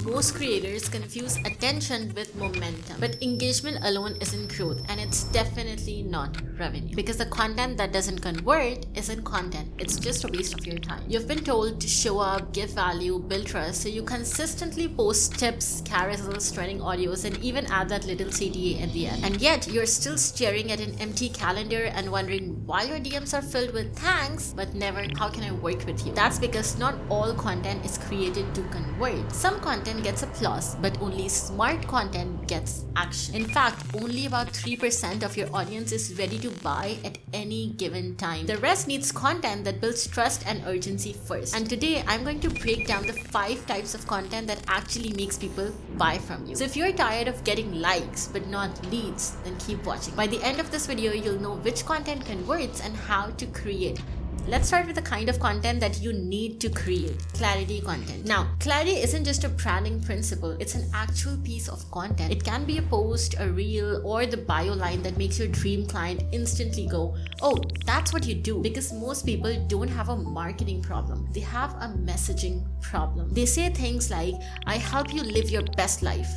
Most creators confuse attention with momentum, but engagement alone isn't growth, and it's definitely not revenue. Because the content that doesn't convert isn't content, it's just a waste of your time. You've been told to show up, give value, build trust, so you consistently post tips, carousels, trending audios, and even add that little CTA at the end. And yet, you're still staring at an empty calendar and wondering why your DMs are filled with thanks, but never how can I work with you. That's because not all content is created to convert. Some content gets applause, but only smart content gets action. In fact, only about 3% of your audience is ready to buy at any given time. The rest needs content that builds trust and urgency first. And today, I'm going to break down the 5 types of content that actually makes people buy from you. So if you're tired of getting likes but not leads, then keep watching. By the end of this video, you'll know which content converts and how to create. Let's start with the kind of content that you need to create. Clarity content. Now, clarity isn't just a branding principle, it's an actual piece of content. It can be a post, a reel, or the bio line that makes your dream client instantly go, oh, that's what you do. Because most people don't have a marketing problem, they have a messaging problem. They say things like, I help you live your best life.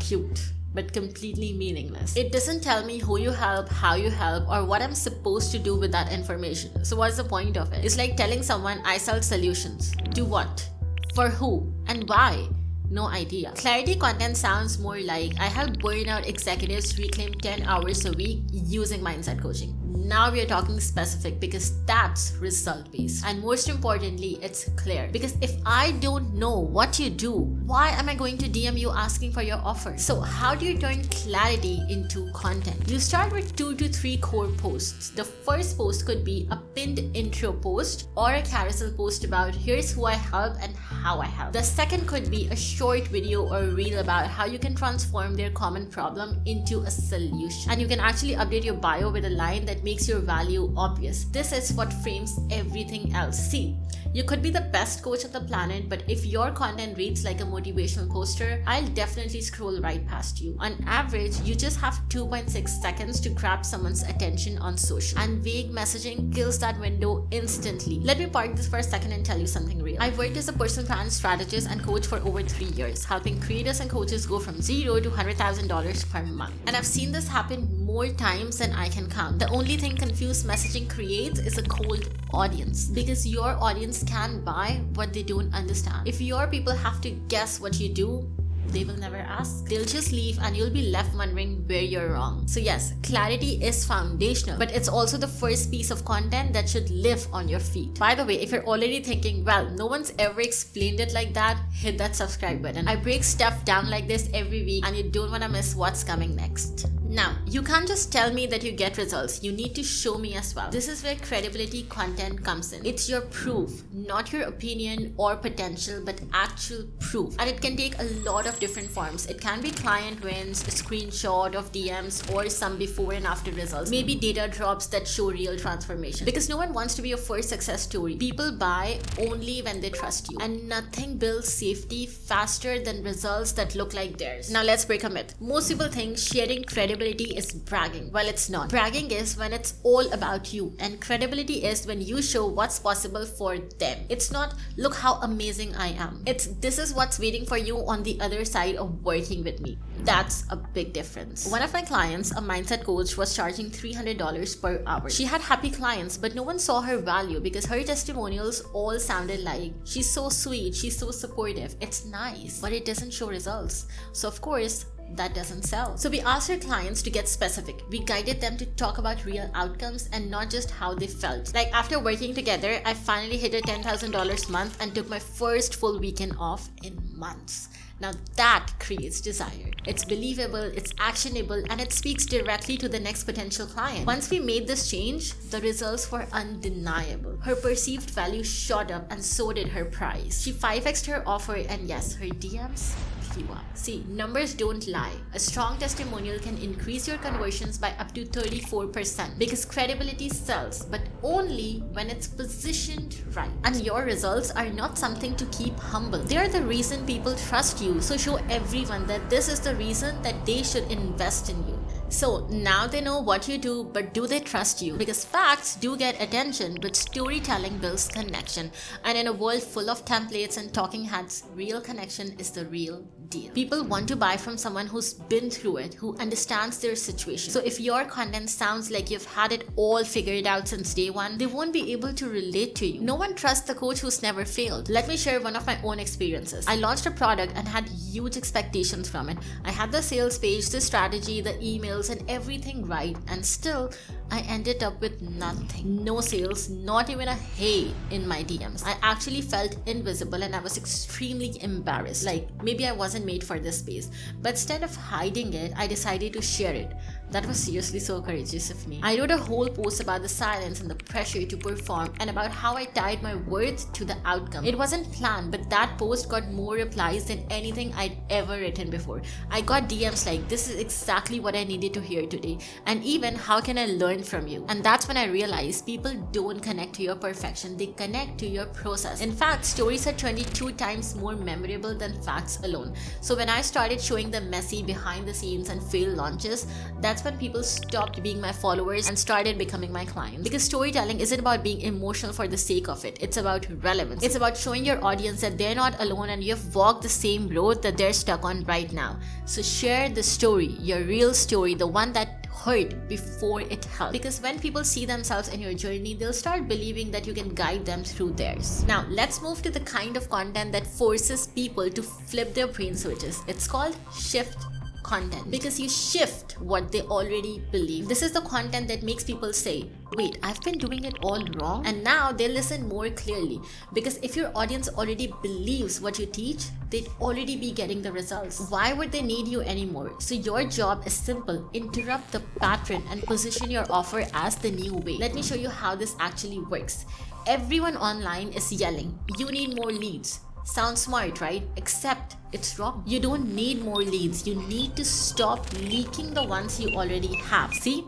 Cute, but completely meaningless. It doesn't tell me who you help, how you help, or what I'm supposed to do with that information. So what's the point of it? It's like telling someone I sell solutions. Do what? For who? And why? No idea. Clarity content sounds more like I help burnout executives reclaim 10 hours a week using mindset coaching. Now we are talking specific because that's result based. And most importantly, it's clear. Because if I don't know what you do, why am I going to DM you asking for your offer? So how do you turn clarity into content? You start with 2 to 3 core posts. The first post could be a pinned intro post or a carousel post about here's who I help and how I help. The second could be a short video or reel about how you can transform their common problem into a solution. And you can actually update your bio with a line that makes your value obvious. This is what frames everything else. See, you could be the best coach on the planet, but if your content reads like a motivational poster, I'll definitely scroll right past you. On average, you just have 2.6 seconds to grab someone's attention on social. And vague messaging kills that window instantly. Let me park this for a second and tell you something real. I've worked as a personal brand strategist and coach for over 3 years, helping creators and coaches go from $0 to $100,000 per month. And I've seen this happen more times than I can count. The only thing confused messaging creates is a cold audience, because your audience can buy what they don't understand. If your people have to guess what you do, they will never ask. They'll just leave and you'll be left wondering where you're wrong. So yes, clarity is foundational, but it's also the first piece of content that should live on your feet. By the way, if you're already thinking, well, no one's ever explained it like that, hit that subscribe button. I break stuff down like this every week and you don't want to miss what's coming next. Now, you can't just tell me that you get results, you need to show me as well. This is where credibility content comes in. It's your proof, not your opinion or potential, but actual proof. And it can take a lot of different forms. It can be client wins, a screenshot of DMs, or some before and after results. Maybe data drops that show real transformation. Because no one wants to be your first success story. People buy only when they trust you. And nothing builds safety faster than results that look like theirs. Now let's break a myth. Most people think sharing credibility is bragging. Well, it's not. Bragging is when it's all about you, and credibility is when you show what's possible for them. It's not, look how amazing I am. It's, this is what's waiting for you on the other side of working with me. That's a big difference. One of my clients, a mindset coach, was charging $300 per hour. She had happy clients, but no one saw her value because her testimonials all sounded like, she's so sweet, she's so supportive. It's nice, but it doesn't show results. So of course, that doesn't sell. So we asked our clients to get specific. We guided them to talk about real outcomes and not just how they felt. Like after working together, I finally hit a $10,000 month and took my first full weekend off in months. Now that creates desire. It's believable, it's actionable, and it speaks directly to the next potential client. Once we made this change, the results were undeniable. Her perceived value shot up and so did her price. She 5x'd her offer, and yes, her DMs blew up. See, numbers don't lie. A strong testimonial can increase your conversions by up to 34% because credibility sells, but only when it's positioned right. And your results are not something to keep humble. They are the reason people trust you. So show everyone that this is the reason that they should invest in you. So now they know what you do, but do they trust you? Because facts do get attention, but storytelling builds connection. And in a world full of templates and talking heads, real connection is the real deal. People want to buy from someone who's been through it, who understands their situation. So if your content sounds like you've had it all figured out since day one, they won't be able to relate to you. No one trusts the coach who's never failed. Let me share one of my own experiences. I launched a product and had huge expectations from it. I had the sales page, the strategy, the emails, and everything right, and still I ended up with nothing. No sales, not even a hey in my DMs. I actually felt invisible and I was extremely embarrassed. Like maybe I wasn't made for this space. But instead of hiding it, I decided to share it. That was seriously so courageous of me. I wrote a whole post about the silence and the pressure to perform and about how I tied my worth to the outcome. It wasn't planned, but that post got more replies than anything I'd ever written before. I got DMs like, this is exactly what I needed to hear today. And even, how can I learn from you? And that's when I realized people don't connect to your perfection, they connect to your process. In fact, stories are 22 times more memorable than facts alone. So when I started showing the messy behind the scenes and failed launches, that's when people stopped being my followers and started becoming my clients. Because storytelling isn't about being emotional for the sake of it. It's about relevance. It's about showing your audience that they're not alone and you've walked the same road that they're stuck on right now. So share the story, your real story, the one that hurt before it helped. Because when people see themselves in your journey, they'll start believing that you can guide them through theirs. Now, let's move to the kind of content that forces people to flip their brain switches. It's called shift content, because you shift what they already believe. This is the content that makes people say, wait, I've been doing it all wrong, and now they listen more clearly. Because if your audience already believes what you teach, they'd already be getting the results. Why would they need you anymore? So your job is simple. Interrupt the pattern and position your offer as the new way. Let me show you how this actually works. Everyone online is yelling, you need more leads. Sounds smart, right? Except it's wrong. You don't need more leads. You need to stop leaking the ones you already have. See?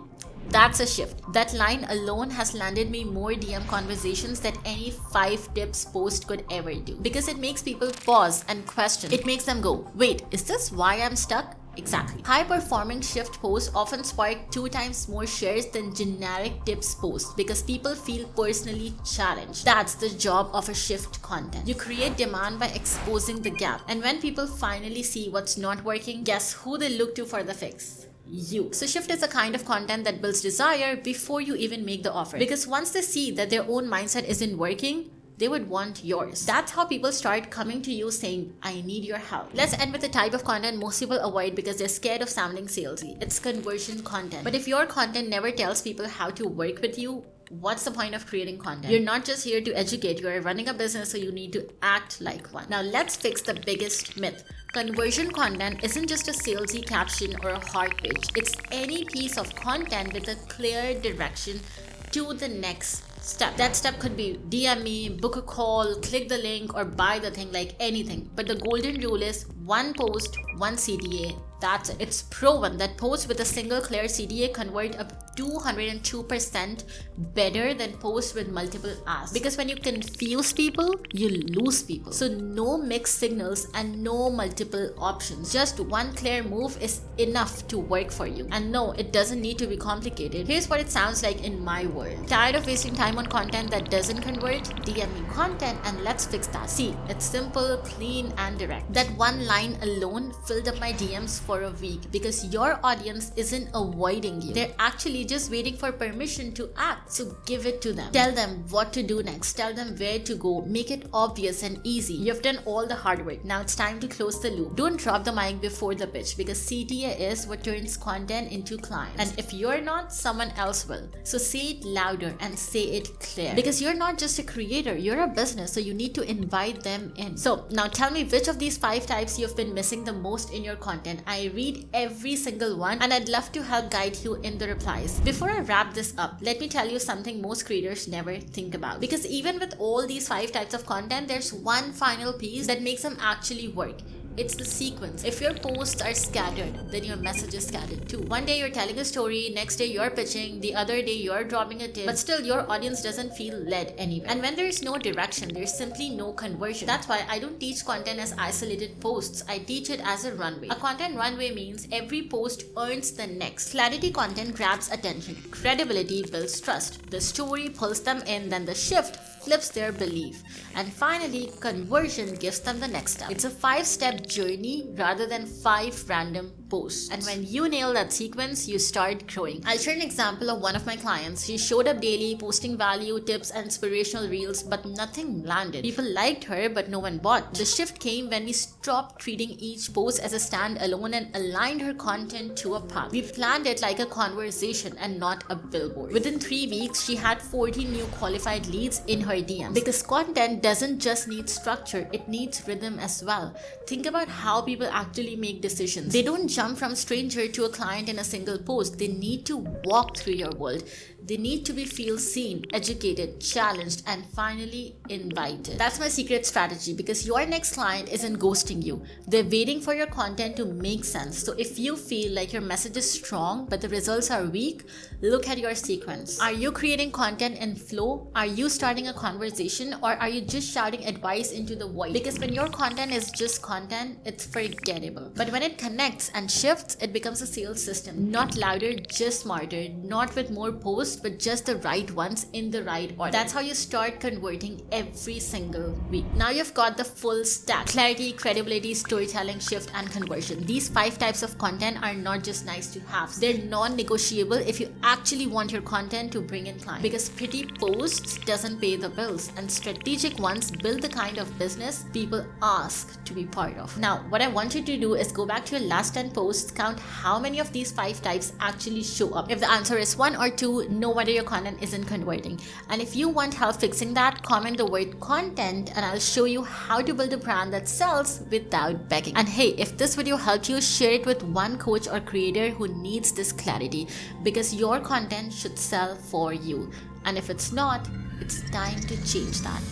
That's a shift. That line alone has landed me more DM conversations than any 5 tips post could ever do. Because it makes people pause and question. It makes them go, wait, is this why I'm stuck? Exactly. High-performing shift posts often spark 2 times more shares than generic tips posts because people feel personally challenged. That's the job of a shift content. You create demand by exposing the gap. And when people finally see what's not working, guess who they look to for the fix? You. So shift is a kind of content that builds desire before you even make the offer. Because once they see that their own mindset isn't working, they would want yours. That's how people start coming to you saying, I need your help. Let's end with the type of content most people avoid because they're scared of sounding salesy. It's conversion content. But if your content never tells people how to work with you, what's the point of creating content? You're not just here to educate, you're running a business, so you need to act like one. Now let's fix the biggest myth. Conversion content isn't just a salesy caption or a hard pitch. It's any piece of content with a clear direction to the next step. That step could be DM me, book a call, click the link, or buy the thing, like anything. But the golden rule is 1 post, 1 CTA. That's it. It's proven that posts with a single clear CTA convert up 202% better than posts with multiple asks. Because when you confuse people, you lose people. So no mixed signals and no multiple options. Just 1 clear move is enough to work for you. And no, it doesn't need to be complicated. Here's what it sounds like in my world. Tired of wasting time on content that doesn't convert? DM me content and let's fix that. See, it's simple, clean, and direct. That 1 line alone filled up my DMs for a week because your audience isn't avoiding you. They're actually just waiting for permission to act. So give it to them. Tell them what to do next. Tell them where to go. Make it obvious and easy. You've done all the hard work. Now it's time to close the loop. Don't drop the mic before the pitch because CTA is what turns content into clients. And if you're not, someone else will. So say it louder and say it clear. Because you're not just a creator, you're a business, so you need to invite them in. So now tell me which of these 5 types you've been missing the most in your content. I read every single one and I'd love to help guide you in the replies. Before I wrap this up, let me tell you something most creators never think about. Because even with all these 5 types of content, there's one final piece that makes them actually work. It's the sequence. If your posts are scattered, then your message is scattered too. One day you're telling a story, next day you're pitching, the other day you're dropping a tip, but still your audience doesn't feel led anywhere. And when there's no direction, there's simply no conversion. That's why I don't teach content as isolated posts. I teach it as a runway. A content runway means every post earns the next. Clarity content grabs attention. Credibility builds trust. The story pulls them in, then the shift flips their belief. And finally, conversion gives them the next step. It's a 5-step journey rather than 5 random posts. And when you nail that sequence, you start growing. I'll share an example of one of my clients. She showed up daily, posting value, tips, and inspirational reels, but nothing landed. People liked her, but no one bought. The shift came when we stopped treating each post as a standalone and aligned her content to a path. We planned it like a conversation and not a billboard. Within 3 weeks, she had 40 new qualified leads in her DMs. Because content doesn't just need structure, it needs rhythm as well. Think about how people actually make decisions. They don't jump from stranger to a client in a single post. They need to walk through your world. They need to feel seen, educated, challenged, and finally invited. That's my secret strategy, because your next client isn't ghosting you. They're waiting for your content to make sense. So if you feel like your message is strong but the results are weak, look at your sequence. Are you creating content in flow? Are you starting a conversation, or are you just shouting advice into the void? Because when your content is just content, it's forgettable. But when it connects and shifts, it becomes a sales system. Not louder, just smarter. Not with more posts, but just the right ones in the right order. That's how you start converting every single week. Now you've got the full stack: clarity, credibility, storytelling, shift, and conversion. These 5 types of content are not just nice to have. They're non-negotiable if you actually want your content to bring in clients. Because pretty posts doesn't pay the bills, and strategic ones build the kind of business people ask to be part of. Now, what I want you to do is go back to your last 10 posts, count how many of these 5 types actually show up. If the answer is 1 or 2, no wonder your content isn't converting. And if you want help fixing that, comment the word content and I'll show you how to build a brand that sells without begging. And hey, if this video helped you, share it with one coach or creator who needs this clarity, because your content should sell for you. And if it's not, it's time to change that.